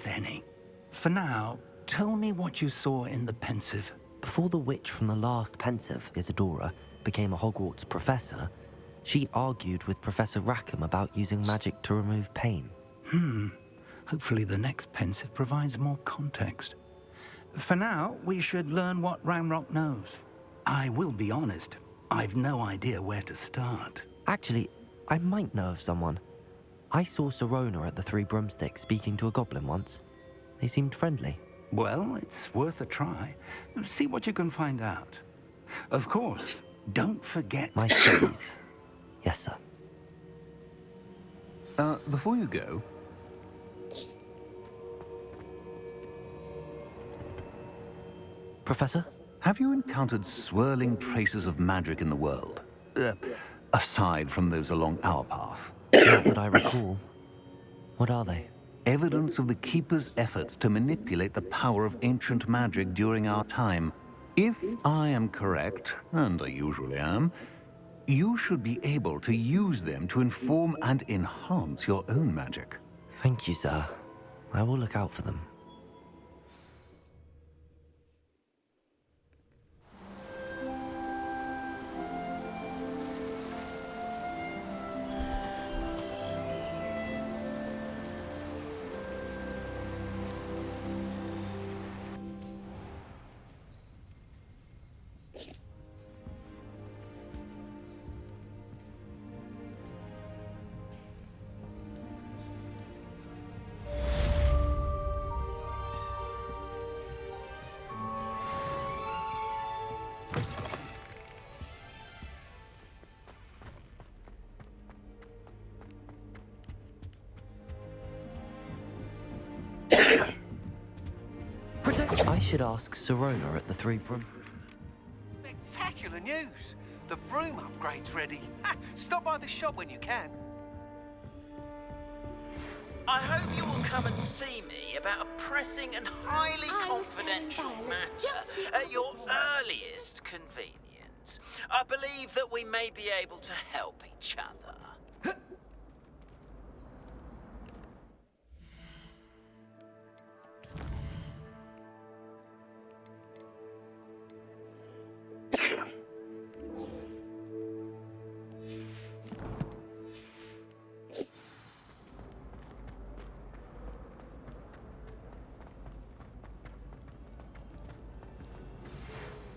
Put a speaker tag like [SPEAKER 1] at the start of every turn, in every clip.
[SPEAKER 1] if any. For now, tell me what you saw in the pensive.
[SPEAKER 2] Before the witch from the last pensive, Isadora, became a Hogwarts professor, she argued with Professor Rackham about using magic to remove pain.
[SPEAKER 1] Hopefully the next pensive provides more context. For now, we should learn what Ramrock knows. I will be honest, I've no idea where to start.
[SPEAKER 2] Actually, I might know of someone. I saw Sirona at the Three Broomsticks speaking to a goblin once. They seemed friendly.
[SPEAKER 1] Well, it's worth a try. See what you can find out. Of course, don't forget...
[SPEAKER 2] My studies. Yes, sir.
[SPEAKER 3] Before you go...
[SPEAKER 2] Professor?
[SPEAKER 3] Have you encountered swirling traces of magic in the world? Aside from those along our path?
[SPEAKER 2] Not that I recall. What are they?
[SPEAKER 3] Evidence of the Keeper's efforts to manipulate the power of ancient magic during our time. If I am correct, and I usually am, you should be able to use them to inform and enhance your own magic.
[SPEAKER 2] Thank you, sir. I will look out for them. I should ask Sirona at the Three Broom...
[SPEAKER 4] Spectacular news! The broom upgrade's ready. Stop by the shop when you can.
[SPEAKER 5] I hope you will come and see me about a pressing and highly confidential matter at your earliest convenience. I believe that we may be able to help each other.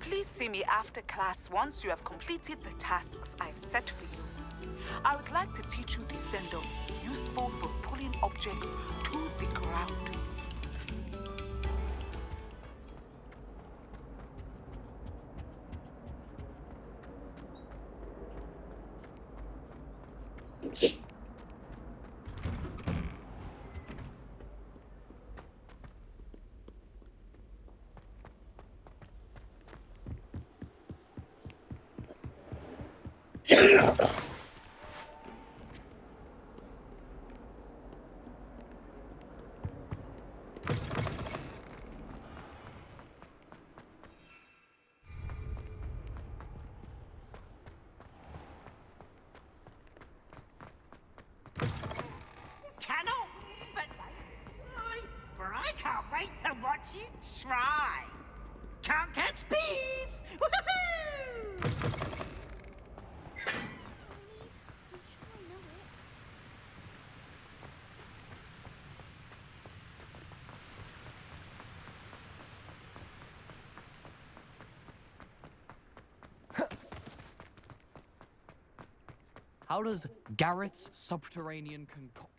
[SPEAKER 6] Please see me after class once you have completed the tasks I've set for you. I would like to teach you Descendo, useful for pulling objects to the ground.
[SPEAKER 7] I can't wait to watch you try. Can't catch thieves! Woohoo!
[SPEAKER 8] How does Garrett's subterranean concoction...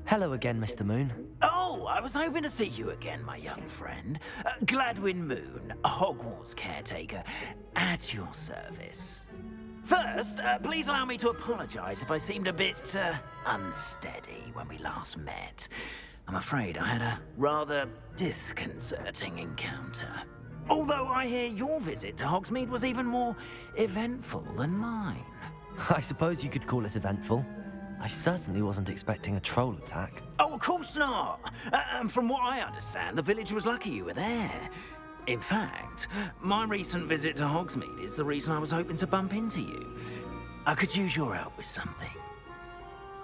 [SPEAKER 2] Hello again, Mr. Moon.
[SPEAKER 5] Oh, I was hoping to see you again, my young friend. Gladwin Moon, Hogwarts caretaker, at your service. First, please allow me to apologize if I seemed a bit unsteady when we last met. I'm afraid I had a rather disconcerting encounter. Although I hear your visit to Hogsmeade was even more eventful than mine.
[SPEAKER 2] I suppose you could call it eventful. I certainly wasn't expecting a troll attack.
[SPEAKER 5] Oh, of course not. From what I understand, the village was lucky you were there. In fact, my recent visit to Hogsmeade is the reason I was hoping to bump into you. I could use your help with something.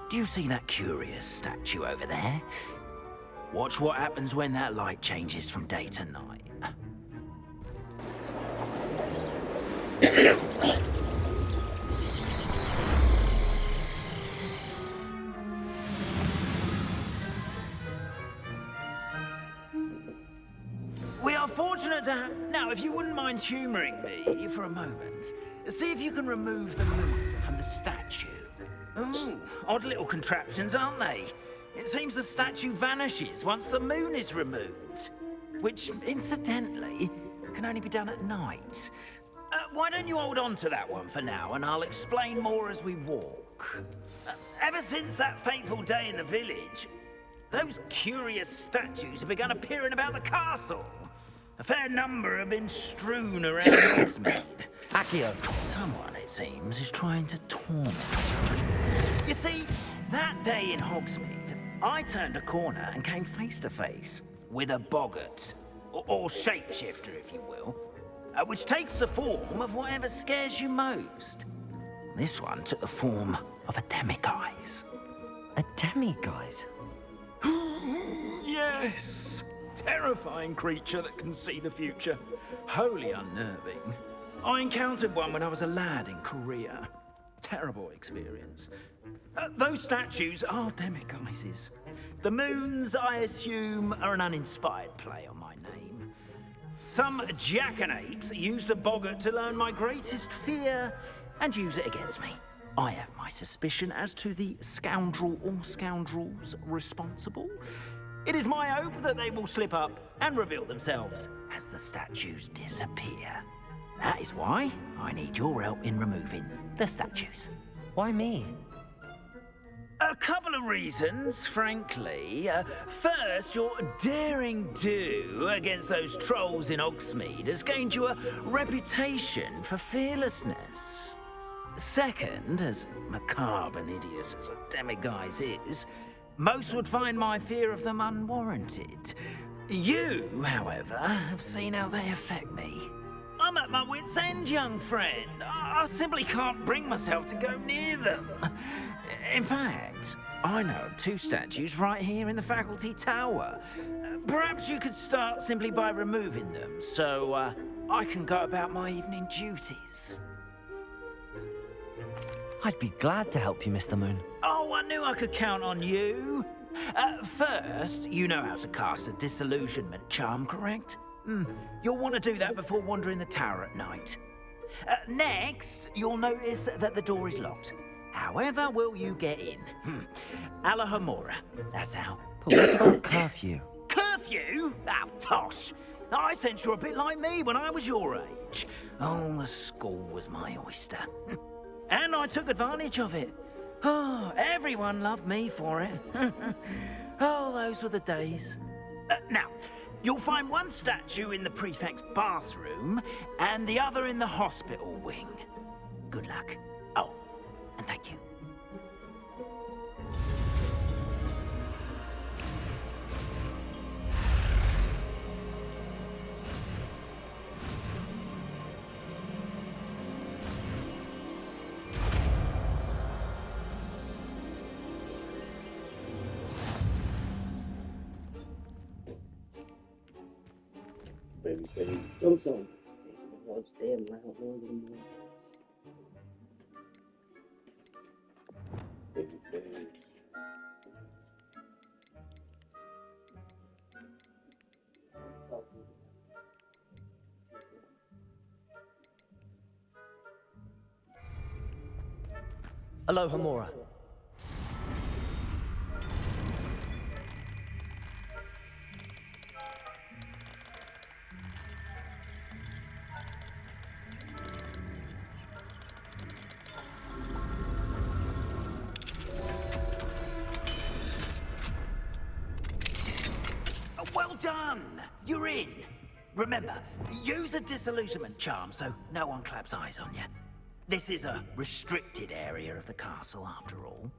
[SPEAKER 5] Do you see that curious statue over there? Watch what happens when that light changes from day to night. We are fortunate to have... Now, if you wouldn't mind humouring me for a moment, see if you can remove the moon from the statue. Ooh, odd little contraptions, aren't they? It seems the statue vanishes once the moon is removed. Which, incidentally, can only be done at night. Why don't you hold on to that one for now, and I'll explain more as we walk. Ever since that fateful day in the village, those curious statues have begun appearing about the castle. A fair number have been strewn around Hogsmeade.
[SPEAKER 2] Accio.
[SPEAKER 5] Someone, it seems, is trying to torment you. You see, that day in Hogsmeade, I turned a corner and came face to face with a boggart, or shapeshifter, if you will, which takes the form of whatever scares you most. This one took the form of a demiguise.
[SPEAKER 2] A demiguise?
[SPEAKER 5] Yes! Terrifying creature that can see the future. Wholly unnerving. I encountered one when I was a lad in Korea. Terrible experience. Those statues are demiguises. The moons, I assume, are an uninspired play on my name. Some jackanapes used a boggart to learn my greatest fear and use it against me. I have my suspicion as to the scoundrel or scoundrels responsible. It is my hope that they will slip up and reveal themselves as the statues disappear. That is why I need your help in removing the statues.
[SPEAKER 2] Why me?
[SPEAKER 5] A couple of reasons, frankly. First, your daring do against those trolls in Hogsmeade has gained you a reputation for fearlessness. Second, as macabre and hideous as a demiguise is, most would find my fear of them unwarranted. You, however, have seen how they affect me. I'm at my wit's end, young friend. I simply can't bring myself to go near them. In fact, I know of two statues right here in the faculty tower. Perhaps you could start simply by removing them, so I can go about my evening duties.
[SPEAKER 2] I'd be glad to help you, Mr. Moon.
[SPEAKER 5] Oh, I knew I could count on you. First, you know how to cast a disillusionment charm, correct? You'll want to do that before wandering the tower at night. Next, you'll notice that the door is locked. However will you get in? Alahomora, that's how.
[SPEAKER 2] But what about curfew?
[SPEAKER 5] Curfew? Oh, tosh. I sense you're a bit like me when I was your age. Oh, the school was my oyster. And I took advantage of it. Oh, everyone loved me for it. Oh, those were the days. Now, you'll find one statue in the prefect's bathroom and the other in the hospital wing. Good luck. Oh, and thank you.
[SPEAKER 9] Baby, do something. It's damn loud noise in the Baby.
[SPEAKER 2] Alohomora.
[SPEAKER 5] You're in. Remember, use a disillusionment charm so no one claps eyes on you. This is a restricted area of the castle, after all.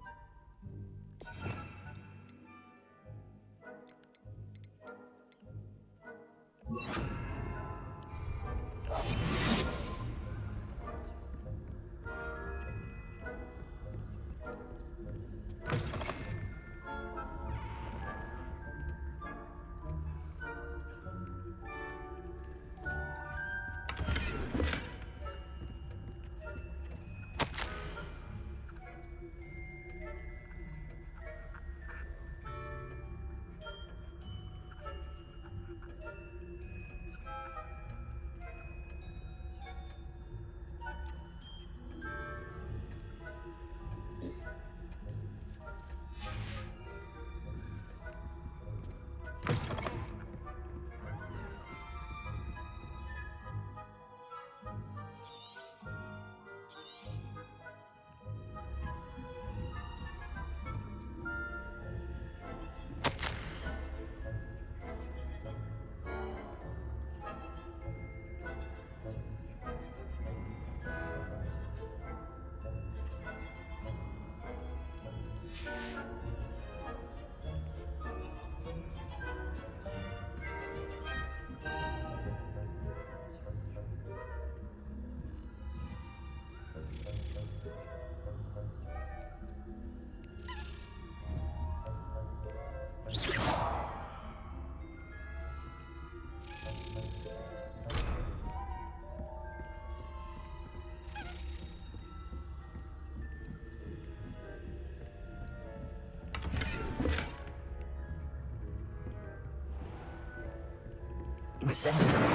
[SPEAKER 5] Incendiary.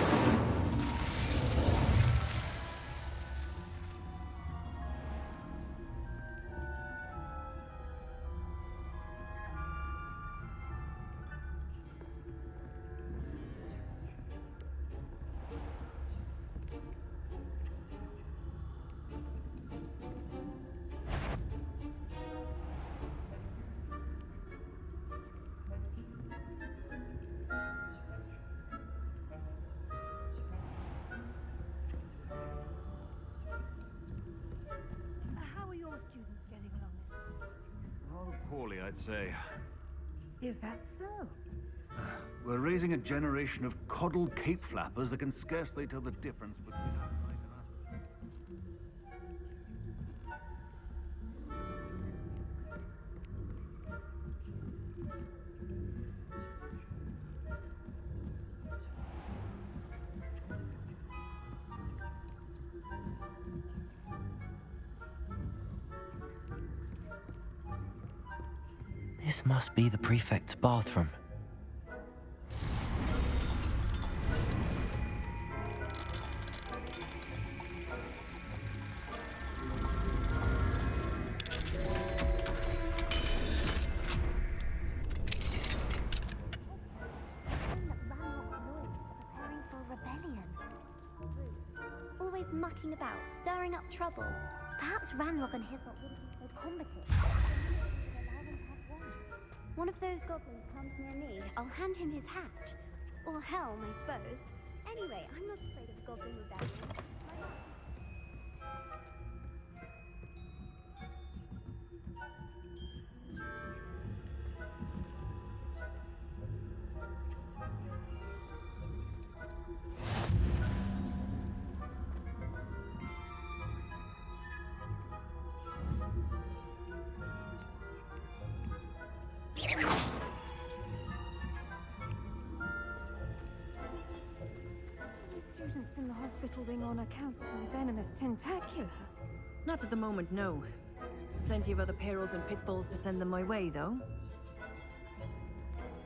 [SPEAKER 10] How are your students getting along?
[SPEAKER 11] Rather poorly, I'd say.
[SPEAKER 10] Is that so?
[SPEAKER 11] We're raising a generation of coddled cape flappers that can scarcely tell the difference between outright and
[SPEAKER 2] This must be the prefect's bathroom.
[SPEAKER 12] Preparing for a rebellion. Always mucking about, stirring up trouble. Perhaps Ranrock and his lot wouldn't be so combative. One of those goblins comes near me, I'll hand him his hat. Or helm, I suppose. Anyway, I'm not afraid of goblin rebellion.
[SPEAKER 10] Students in the hospital wing on account of my venomous tentacular.
[SPEAKER 13] Not at the moment, no. Plenty of other perils and pitfalls to send them my way, though.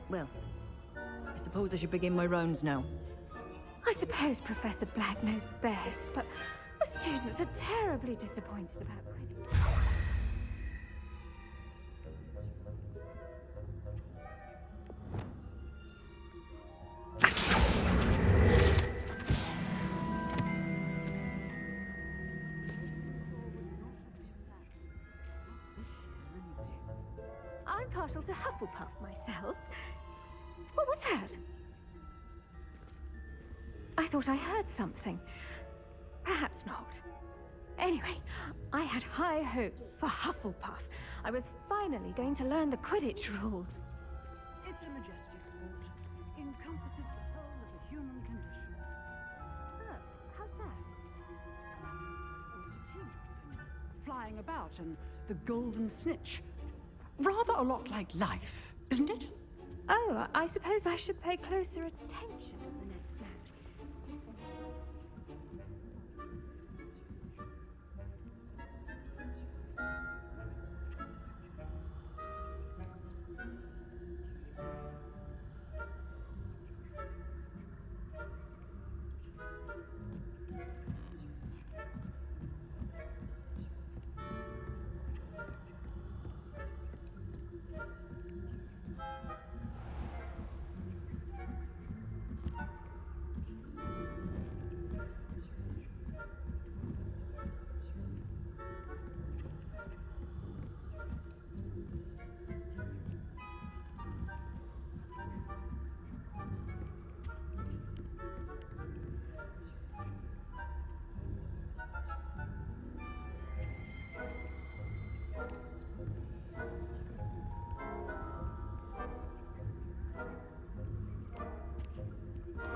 [SPEAKER 13] Well, I suppose I should begin my rounds now.
[SPEAKER 10] I suppose Professor Black knows best, but the students are terribly disappointed about quitting. I'm partial to Hufflepuff myself. What was that? thought I heard something. Perhaps not. Anyway, I had high hopes for Hufflepuff. I was finally going to learn the Quidditch rules.
[SPEAKER 14] It's a majestic sport. Encompasses the whole of the human condition.
[SPEAKER 10] Oh, how's that?
[SPEAKER 14] Flying about and the golden snitch. Rather a lot like life, isn't it?
[SPEAKER 10] Oh, I suppose I should pay closer attention in the next match.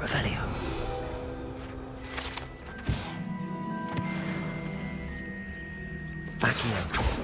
[SPEAKER 2] Revelio. Accio.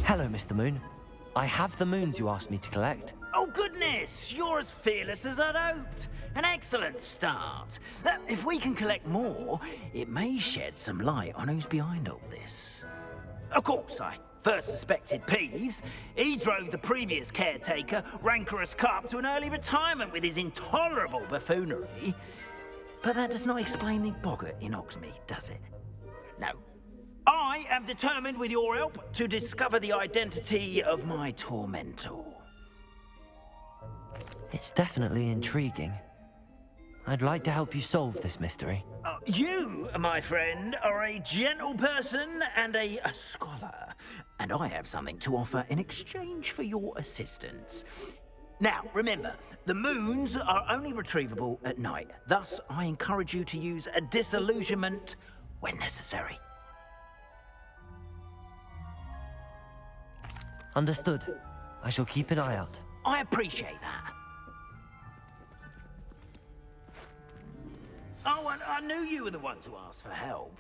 [SPEAKER 2] Hello, Mr. Moon. I have the moons you asked me to collect.
[SPEAKER 5] Oh, goodness! You're as fearless as I'd hoped. An excellent start. If we can collect more, it may shed some light on who's behind all this. Of course, I first suspected Peeves. He drove the previous caretaker, Rancorous Carp, to an early retirement with his intolerable buffoonery. But that does not explain the boggart in Hogsmeade, does it? No. I am determined, with your help, to discover the identity of my tormentor.
[SPEAKER 2] It's definitely intriguing. I'd like to help you solve this mystery.
[SPEAKER 5] You, my friend, are a gentle person and a scholar, and I have something to offer in exchange for your assistance. Now, remember, the moons are only retrievable at night. Thus, I encourage you to use a disillusionment when necessary.
[SPEAKER 2] Understood. I shall keep an eye out.
[SPEAKER 5] I appreciate that. Oh, and I knew you were the one to ask for help.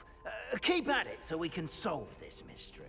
[SPEAKER 5] Keep at it so we can solve this mystery.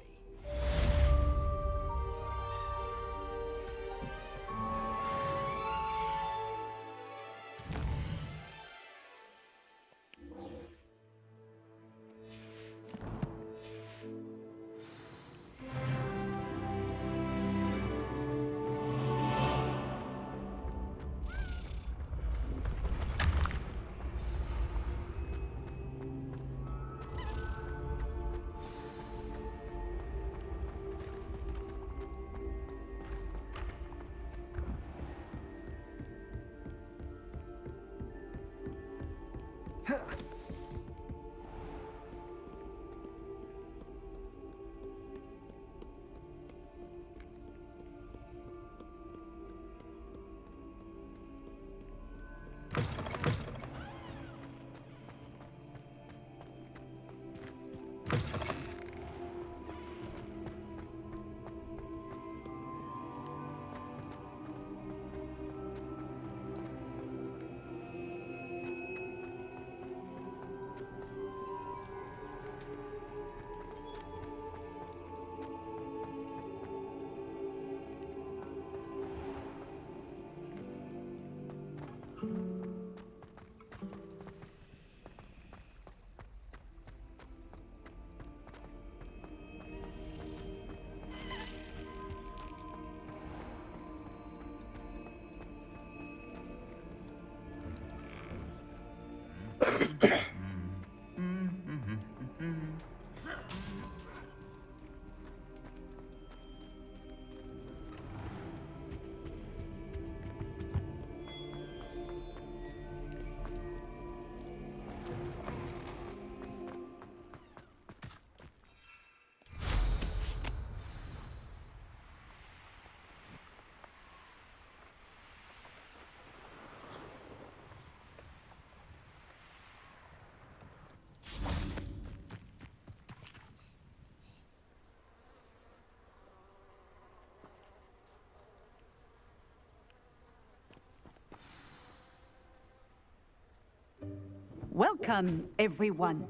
[SPEAKER 15] Welcome, everyone.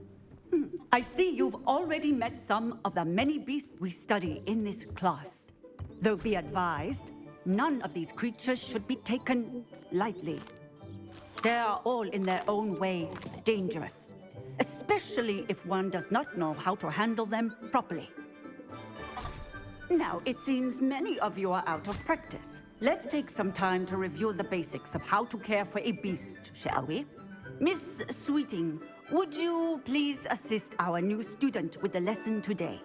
[SPEAKER 15] I see you've already met some of the many beasts we study in this class. Though be advised, none of these creatures should be taken lightly. They are all in their own way dangerous, especially if one does not know how to handle them properly. Now, it seems many of you are out of practice. Let's take some time to review the basics of how to care for a beast, shall we? Miss Sweeting, would you please assist our new student with the lesson today?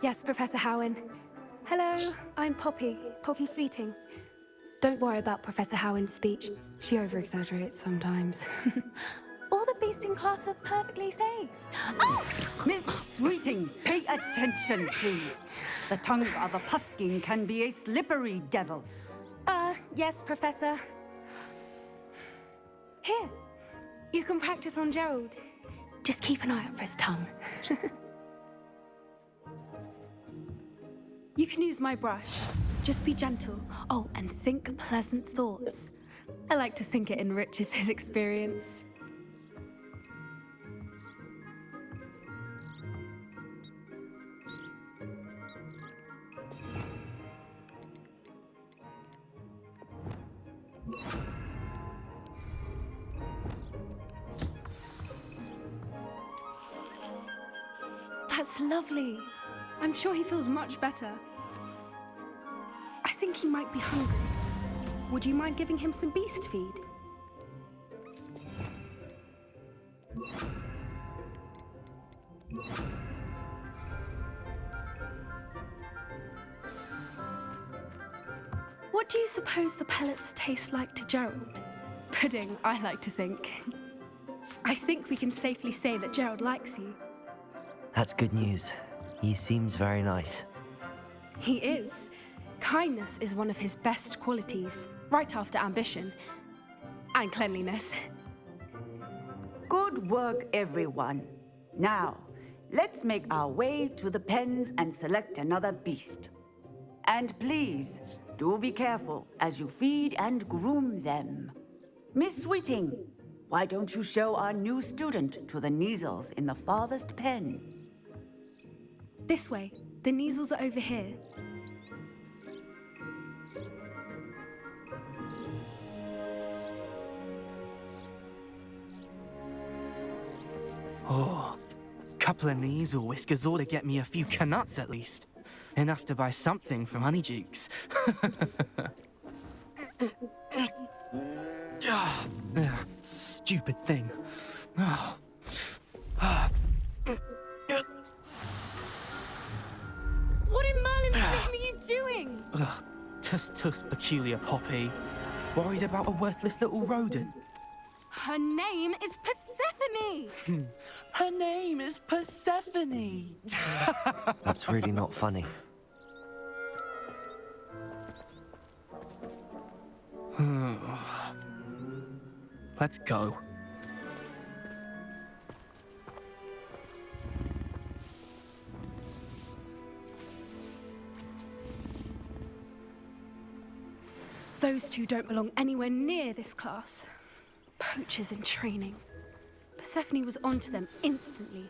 [SPEAKER 16] Yes, Professor Howen. Hello, I'm Poppy Sweeting. Don't worry about Professor Howen's speech. She over-exaggerates sometimes. All the beasts in class are perfectly safe. Oh!
[SPEAKER 15] Miss Sweeting, pay attention, please. The tongue of a puffskein can be a slippery devil.
[SPEAKER 16] Yes, Professor. Here, you can practice on Gerald. Just keep an eye out for his tongue. You can use my brush. Just be gentle. Oh, and think pleasant thoughts. I like to think it enriches his experience. That's lovely. I'm sure he feels much better. I think he might be hungry. Would you mind giving him some beast feed? What do you suppose the pellets taste like to Gerald? Pudding, I like to think. I think we can safely say that Gerald likes you.
[SPEAKER 2] That's good news. He seems very nice.
[SPEAKER 16] He is. Kindness is one of his best qualities, right after ambition. And cleanliness.
[SPEAKER 15] Good work, everyone. Now, let's make our way to the pens and select another beast. And please, do be careful as you feed and groom them. Miss Sweeting, why don't you show our new student to the Kneazles in the farthest pen?
[SPEAKER 16] This way. The Kneazles are over here.
[SPEAKER 17] Oh, couple of Kneazle whiskers ought to get me a few canuts at least. Enough to buy something from Honeydukes. Stupid thing.
[SPEAKER 16] What in Merlin's name are you doing?
[SPEAKER 17] Tuss, peculiar Poppy. Worried about a worthless little rodent.
[SPEAKER 16] Her name is Persephone!
[SPEAKER 17] Her name is Persephone!
[SPEAKER 2] That's really not funny.
[SPEAKER 17] Let's go.
[SPEAKER 16] Those two don't belong anywhere near this class. Poachers in training. Persephone was onto them instantly.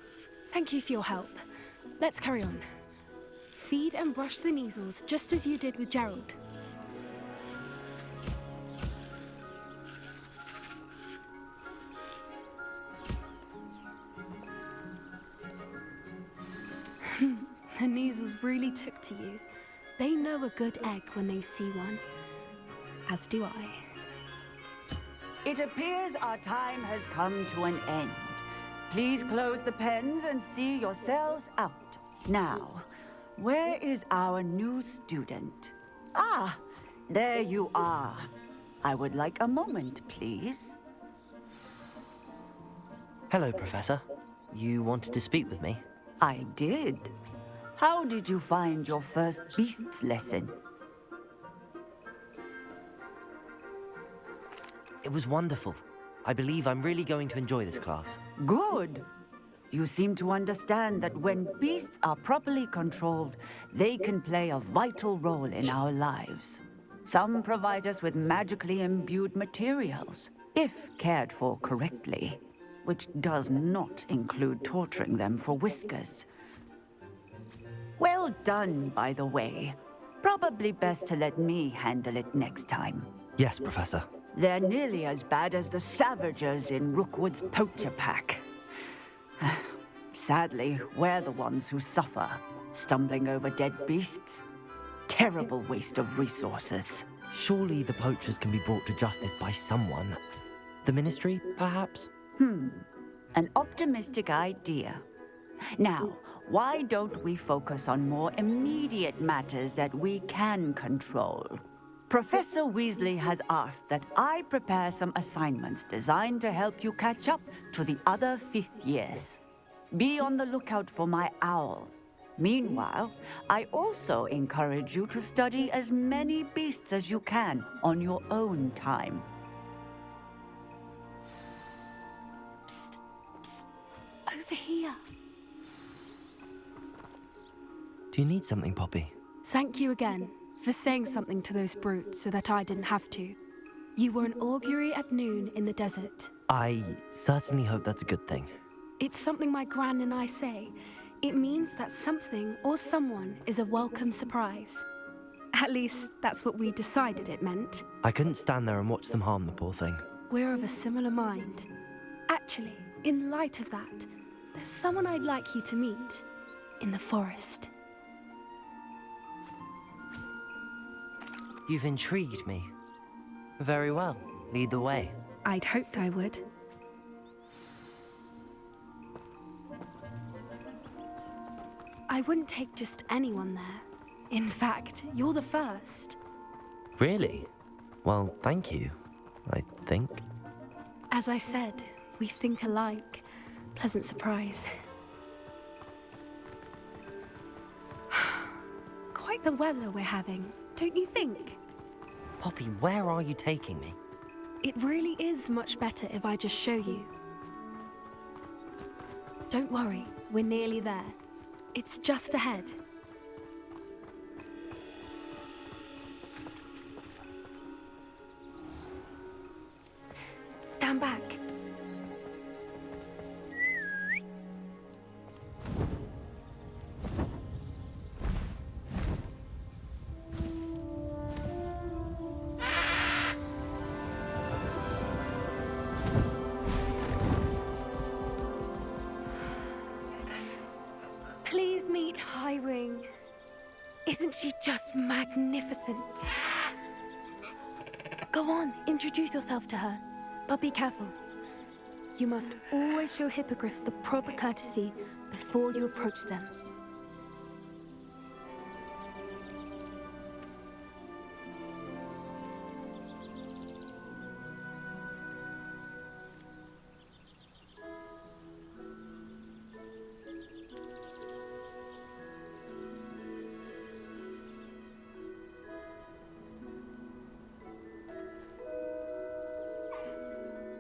[SPEAKER 16] Thank you for your help. Let's carry on. Feed and brush the Kneazles just as you did with Gerald. The Kneazles really took to you. They know a good egg when they see one. As do I.
[SPEAKER 15] It appears our time has come to an end. Please close the pens and see yourselves out. Now, where is our new student? Ah, there you are. I would like a moment, please.
[SPEAKER 2] Hello, Professor. You wanted to speak with me?
[SPEAKER 15] I did. How did you find your first beasts lesson?
[SPEAKER 2] It was wonderful. I believe I'm really going to enjoy this class.
[SPEAKER 15] Good. You seem to understand that when beasts are properly controlled, they can play a vital role in our lives. Some provide us with magically imbued materials, if cared for correctly. which does not include torturing them for whiskers. Well done, by the way. Probably best to let me handle it next time.
[SPEAKER 2] Yes, Professor.
[SPEAKER 15] They're nearly as bad as the Savagers in Rookwood's poacher pack. Sadly, we're the ones who suffer, stumbling over dead beasts. Terrible waste of resources.
[SPEAKER 2] Surely the poachers can be brought to justice by someone. The Ministry, perhaps?
[SPEAKER 15] An optimistic idea. Now, why don't we focus on more immediate matters that we can control? Professor Weasley has asked that I prepare some assignments designed to help you catch up to the other fifth years. Be on the lookout for my owl. Meanwhile, I also encourage you to study as many beasts as you can on your own time.
[SPEAKER 16] Psst, psst, over here.
[SPEAKER 2] Do you need something, Poppy?
[SPEAKER 16] Thank you again for saying something to those brutes so that I didn't have to. You were an augury at noon in the desert.
[SPEAKER 2] I certainly hope that's a good thing.
[SPEAKER 16] It's something my gran and I say. It means that something or someone is a welcome surprise. At least, that's what we decided it meant.
[SPEAKER 2] I couldn't stand there and watch them harm the poor thing.
[SPEAKER 16] We're of a similar mind. Actually, in light of that, there's someone I'd like you to meet in the forest.
[SPEAKER 2] You've intrigued me. Very well. Lead the way.
[SPEAKER 16] I'd hoped I would. I wouldn't take just anyone there. In fact, you're the first.
[SPEAKER 2] Really? Well, thank you, I think.
[SPEAKER 16] As I said, we think alike. Pleasant surprise. Quite the weather we're having, don't you think?
[SPEAKER 2] Poppy, where are you taking me?
[SPEAKER 16] It really is much better if I just show you. Don't worry, we're nearly there. It's just ahead. Stand back. Please meet Highwing. Isn't she just magnificent? Go on, introduce yourself to her. But be careful. You must always show hippogriffs the proper courtesy before you approach them.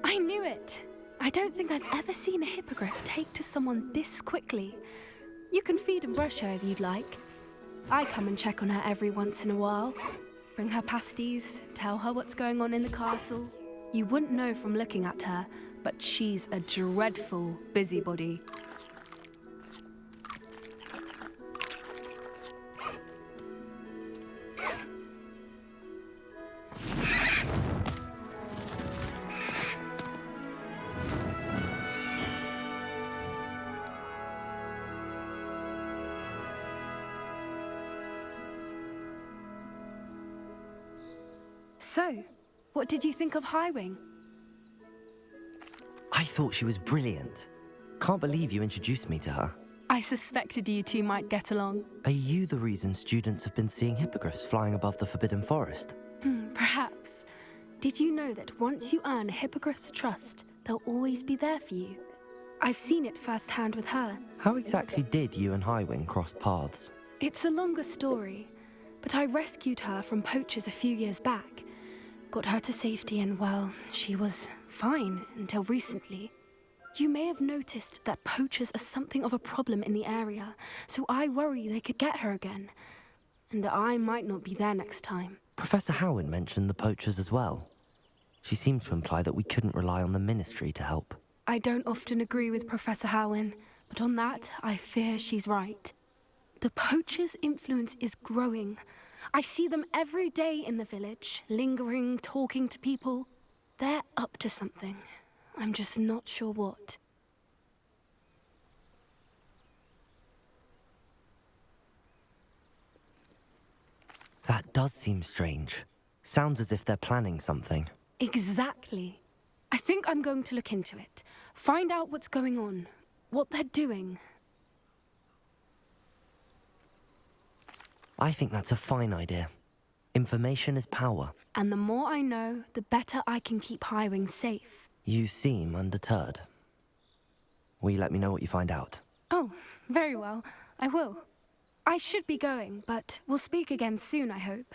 [SPEAKER 16] I knew it! I don't think I've ever seen a hippogriff take to someone this quickly. You can feed and brush her if you'd like. I come and check on her every once in a while. Bring her pasties, tell her what's going on in the castle. You wouldn't know from looking at her, but she's a dreadful busybody. So, what did you think of Highwing?
[SPEAKER 2] I thought she was brilliant. Can't believe you introduced me to her.
[SPEAKER 16] I suspected you two might get along.
[SPEAKER 2] Are you the reason students have been seeing hippogriffs flying above the Forbidden Forest?
[SPEAKER 16] Perhaps. Did you know that once you earn a hippogriff's trust, they'll always be there for you? I've seen it firsthand with her.
[SPEAKER 2] How exactly did you and Highwing cross paths?
[SPEAKER 16] It's a longer story, but I rescued her from poachers a few years back. Got her to safety and, well, she was fine until recently. You may have noticed that poachers are something of a problem in the area, so I worry they could get her again. And I might not be there next time.
[SPEAKER 2] Professor Howard mentioned the poachers as well. She seemed to imply that we couldn't rely on the Ministry to help.
[SPEAKER 16] I don't often agree with Professor Howin, but on that, I fear she's right. The poachers' influence is growing. I see them every day in the village, lingering, talking to people. They're up to something. I'm just not sure what.
[SPEAKER 2] That does seem strange. Sounds as if they're planning something.
[SPEAKER 16] Exactly. I think I'm going to look into it. Find out what's going on, what they're doing.
[SPEAKER 2] I think that's a fine idea. Information is power.
[SPEAKER 16] And the more I know, the better I can keep Highwing safe.
[SPEAKER 2] You seem undeterred. Will you let me know what you find out?
[SPEAKER 16] Oh, very well. I will. I should be going, but we'll speak again soon, I hope.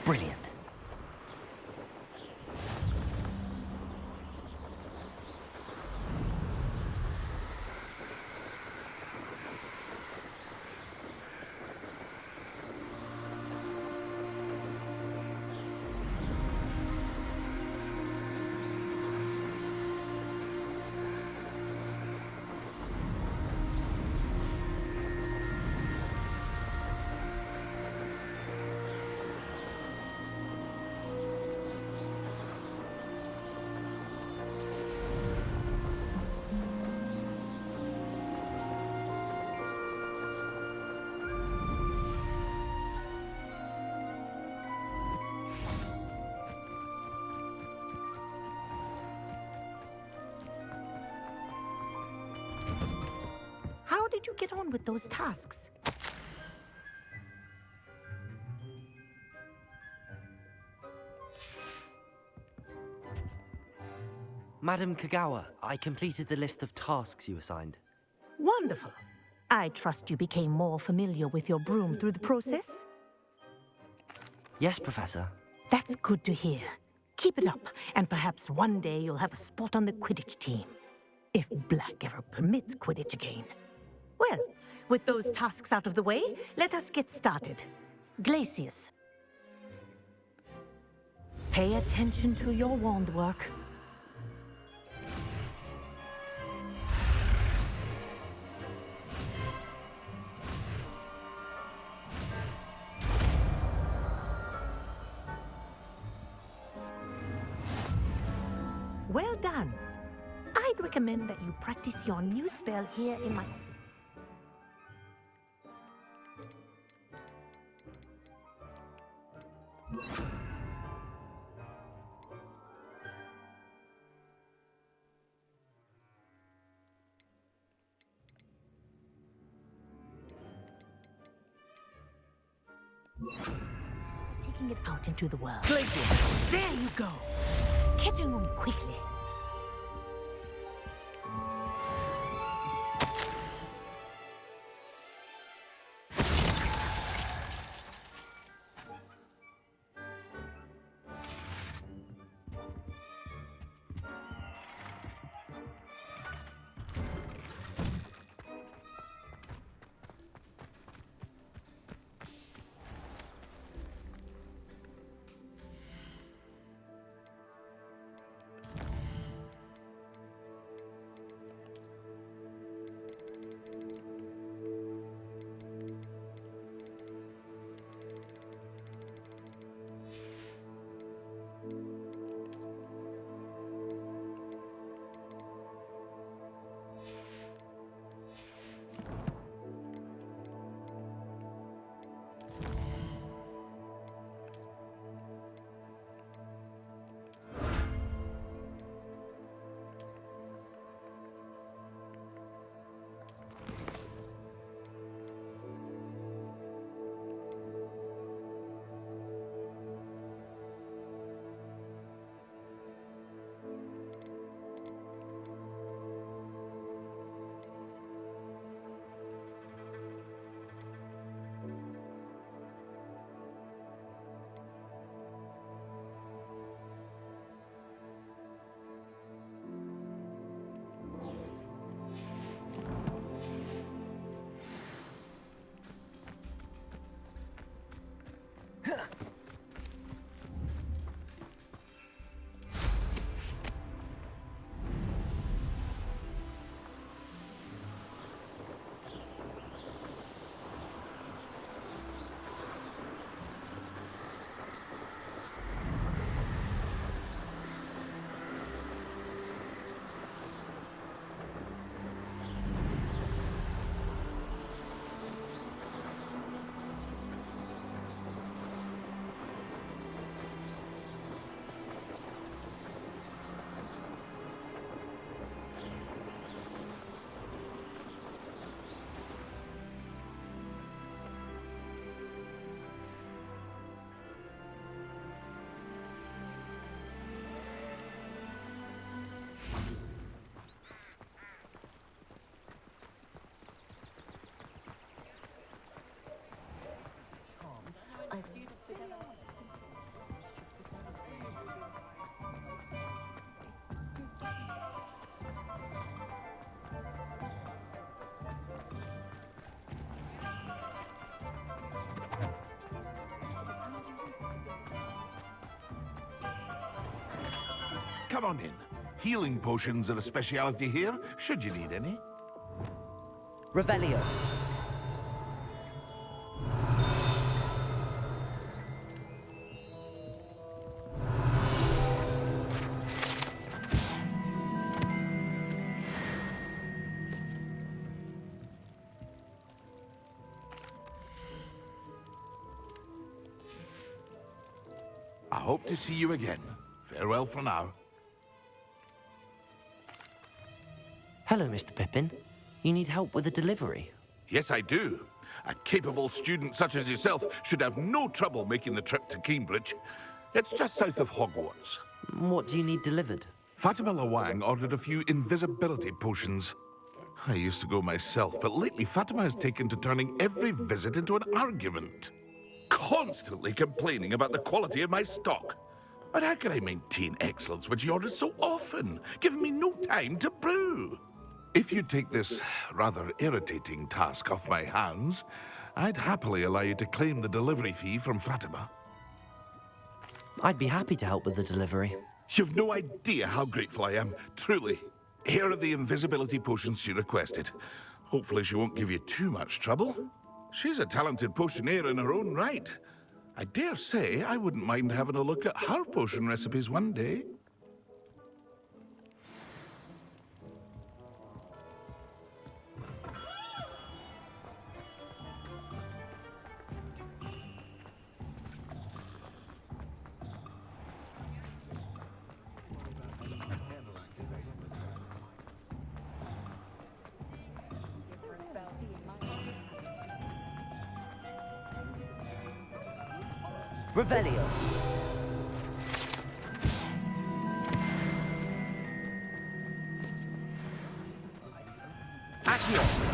[SPEAKER 2] Brilliant.
[SPEAKER 18] How did you get on with those tasks?
[SPEAKER 2] Madam Kagawa, I completed the list of tasks you assigned.
[SPEAKER 18] Wonderful. I trust you became more familiar with your broom through the process?
[SPEAKER 2] Yes, Professor.
[SPEAKER 18] That's good to hear. Keep it up, and perhaps one day you'll have a spot on the Quidditch team. If Black ever permits Quidditch again. Well, with those tasks out of the way, let us get started. Glacius. Pay attention to your wand work. Well done. I'd recommend that you practice your new spell here in my office. Taking it out into the world.
[SPEAKER 2] Glacius!
[SPEAKER 18] There you go. Catching them quickly.
[SPEAKER 19] come on in. Healing potions are a speciality here, should you need any.
[SPEAKER 2] Revelio.
[SPEAKER 19] I hope to see you again. Farewell for now.
[SPEAKER 2] Hello, Mr. Pippin. You need help with a delivery?
[SPEAKER 19] Yes, I do. A capable student such as yourself should have no trouble making the trip to Cambridge. It's just south of Hogwarts.
[SPEAKER 2] What do you need delivered?
[SPEAKER 19] Fatima Lawang ordered a few invisibility potions. I used to go myself, but lately Fatima has taken to turning every visit into an argument. Constantly complaining about the quality of my stock. But how can I maintain excellence when she orders so often, giving me no time to brew? If you take this rather irritating task off my hands, I'd happily allow you to claim the delivery fee from Fatima.
[SPEAKER 2] I'd be happy to help with the delivery.
[SPEAKER 19] You've no idea how grateful I am, truly. Here are the invisibility potions she requested. Hopefully she won't give you too much trouble. She's a talented potioneer in her own right. I dare say I wouldn't mind having a look at her potion recipes one day.
[SPEAKER 2] Revelio. Accio.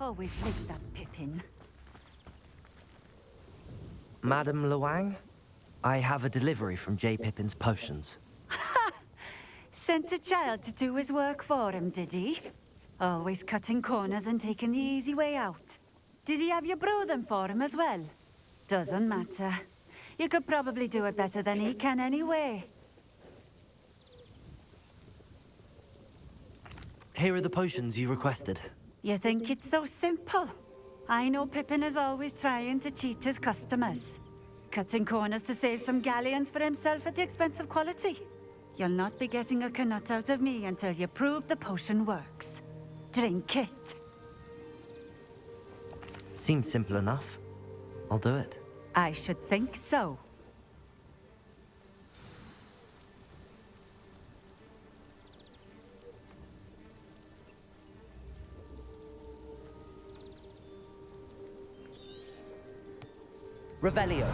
[SPEAKER 15] Always like that Pippin.
[SPEAKER 2] Madam Lawang, I have a delivery from J. Pippin's Potions.
[SPEAKER 15] Sent a child to do his work for him, did he? Always cutting corners and taking the easy way out. Did he have you brew them for him as well? Doesn't matter. You could probably do it better than he can anyway.
[SPEAKER 2] Here are the potions you requested.
[SPEAKER 15] You think it's so simple? I know Pippin is always trying to cheat his customers, cutting corners to save some galleons for himself at the expense of quality. You'll not be getting a Knut out of me until you prove the potion works. Drink it.
[SPEAKER 2] Seems simple enough. I'll do it.
[SPEAKER 15] I should think so.
[SPEAKER 2] Revelio.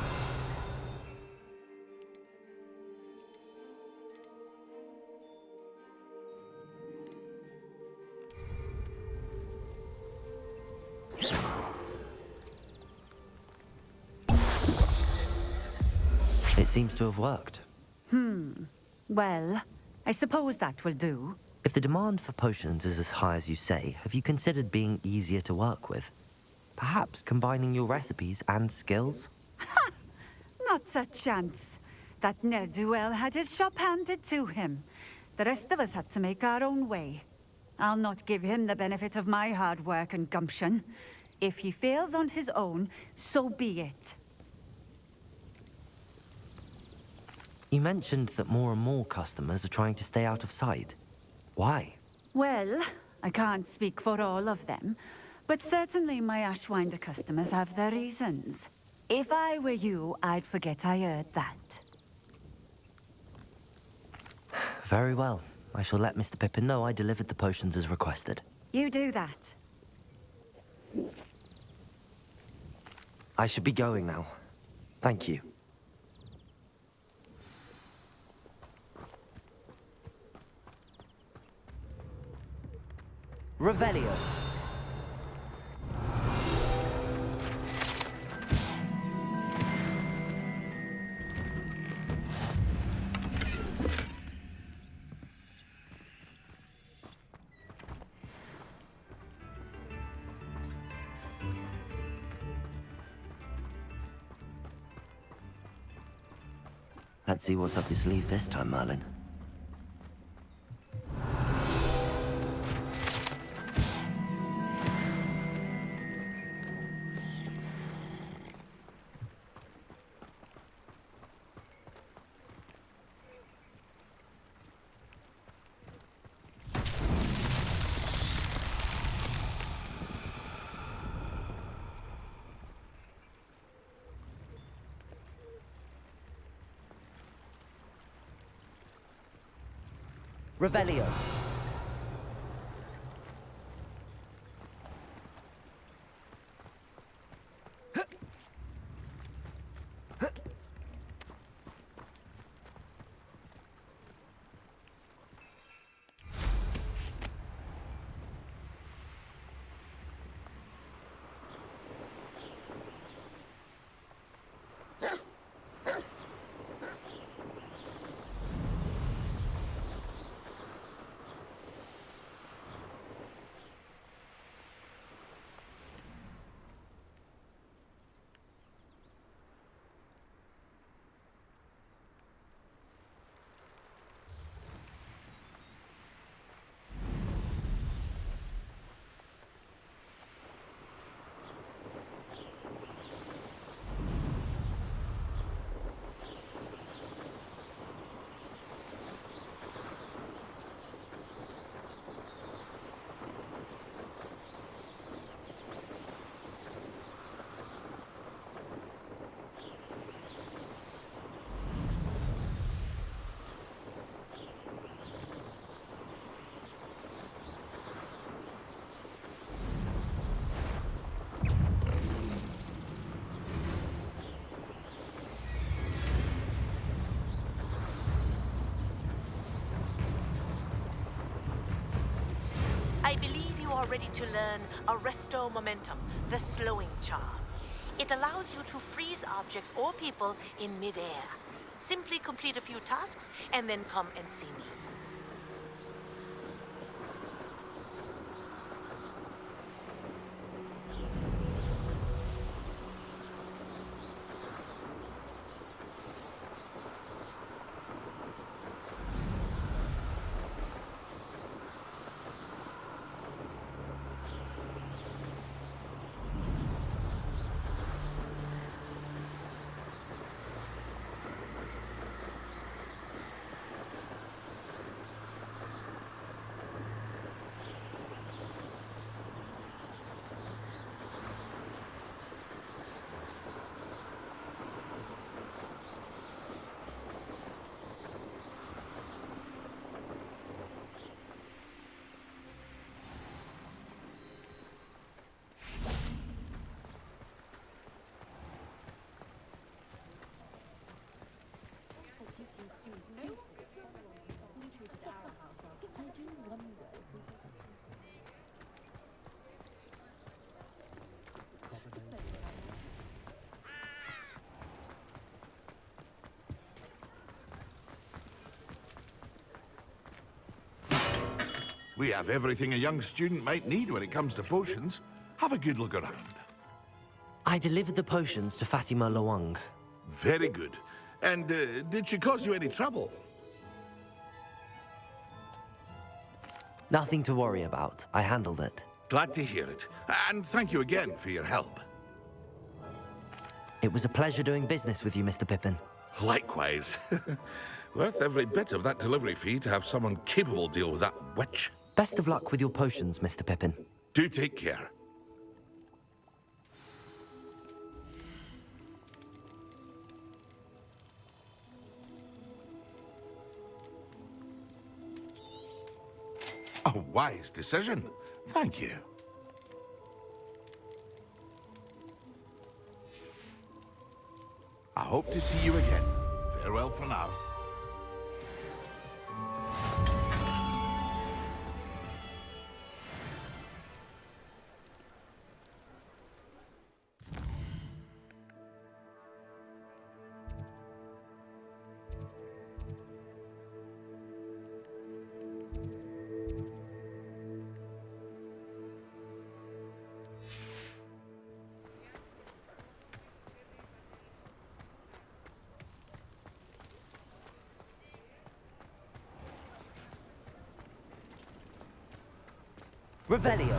[SPEAKER 2] It seems to have worked.
[SPEAKER 15] Well, I suppose that will do.
[SPEAKER 2] If the demand for potions is as high as you say, have you considered being easier to work with? Perhaps combining your recipes and skills?
[SPEAKER 15] Not a chance. That ne'er-do-well had his shop handed to him. The rest of us had to make our own way. I'll not give him the benefit of my hard work and gumption. If he fails on his own, so be it.
[SPEAKER 2] You mentioned that more and more customers are trying to stay out of sight. Why?
[SPEAKER 15] Well, I can't speak for all of them, but certainly my Ashwinder customers have their reasons. If I were you, I'd forget I heard that.
[SPEAKER 2] Very well. I shall let Mr. Pippin know I delivered the potions as requested.
[SPEAKER 15] You do that.
[SPEAKER 2] I should be going now. Thank you. Revelio. Let's see what's up your sleeve this time, Merlin. Revelio.
[SPEAKER 18] I believe you are ready to learn Arresto Momentum, the slowing charm. It allows you to freeze objects or people in midair. Simply complete a few tasks and then come and see me.
[SPEAKER 19] We have everything a young student might need when it comes to potions. Have a good look around.
[SPEAKER 2] I delivered the potions to Fatima Lawang.
[SPEAKER 19] Very good. And did she cause you any trouble?
[SPEAKER 2] Nothing to worry about. I handled it.
[SPEAKER 19] Glad to hear it. And thank you again for your help.
[SPEAKER 2] It was a pleasure doing business with you, Mr. Pippin.
[SPEAKER 19] Likewise. Worth every bit of that delivery fee to have someone capable deal with that witch.
[SPEAKER 2] Best of luck with your potions, Mr. Pippin.
[SPEAKER 19] Do take care. A wise decision. Thank you. I hope to see you again. Farewell for now.
[SPEAKER 2] Revelio.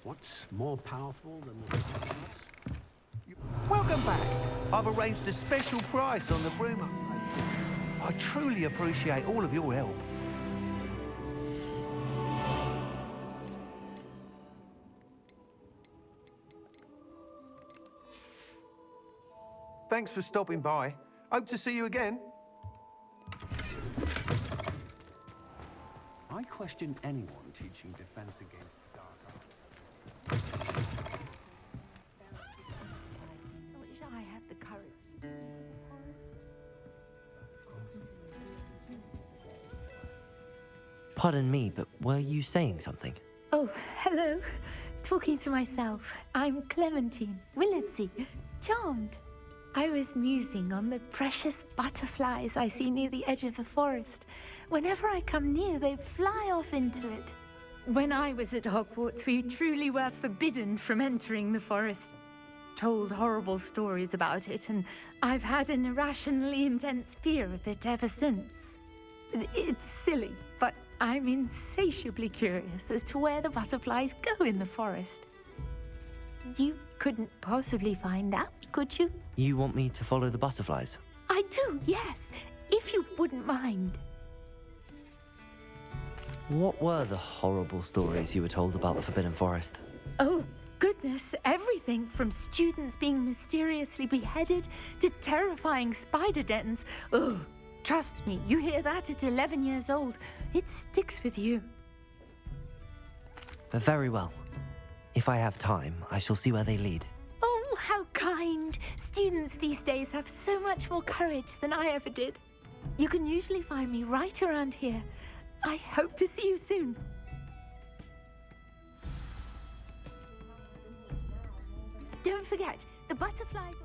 [SPEAKER 11] What's more powerful than the...
[SPEAKER 20] Welcome back. I've arranged a special price on the broom upgrade. I truly appreciate all of your help. Thanks for stopping by. Hope to see you again.
[SPEAKER 11] I question anyone teaching defense against dark arts.
[SPEAKER 10] I wish I had the courage.
[SPEAKER 2] Pardon me, but were you saying something?
[SPEAKER 18] Oh, hello. Talking to myself. I'm Clementine Willardsey. Charmed. I was musing on the precious butterflies I see near the edge of the forest. Whenever I come near, they fly off into it. When I was at Hogwarts, we truly were forbidden from entering the forest. Told horrible stories about it, and I've had an irrationally intense fear of it ever since. It's silly, but I'm insatiably curious as to where the butterflies go in the forest. You couldn't possibly find out, could you?
[SPEAKER 2] You want me to follow the butterflies?
[SPEAKER 18] I do, yes, if you wouldn't mind.
[SPEAKER 2] What were the horrible stories you were told about the Forbidden Forest?
[SPEAKER 18] Oh, goodness, everything from students being mysteriously beheaded to terrifying spider dens. Oh, trust me, you hear that at 11 years old, it sticks with you.
[SPEAKER 2] Very well. If I have time, I shall see where they lead.
[SPEAKER 18] Oh, how kind. Students these days have so much more courage than I ever did. You can usually find me right around here. I hope to see you soon. Don't forget, the butterflies...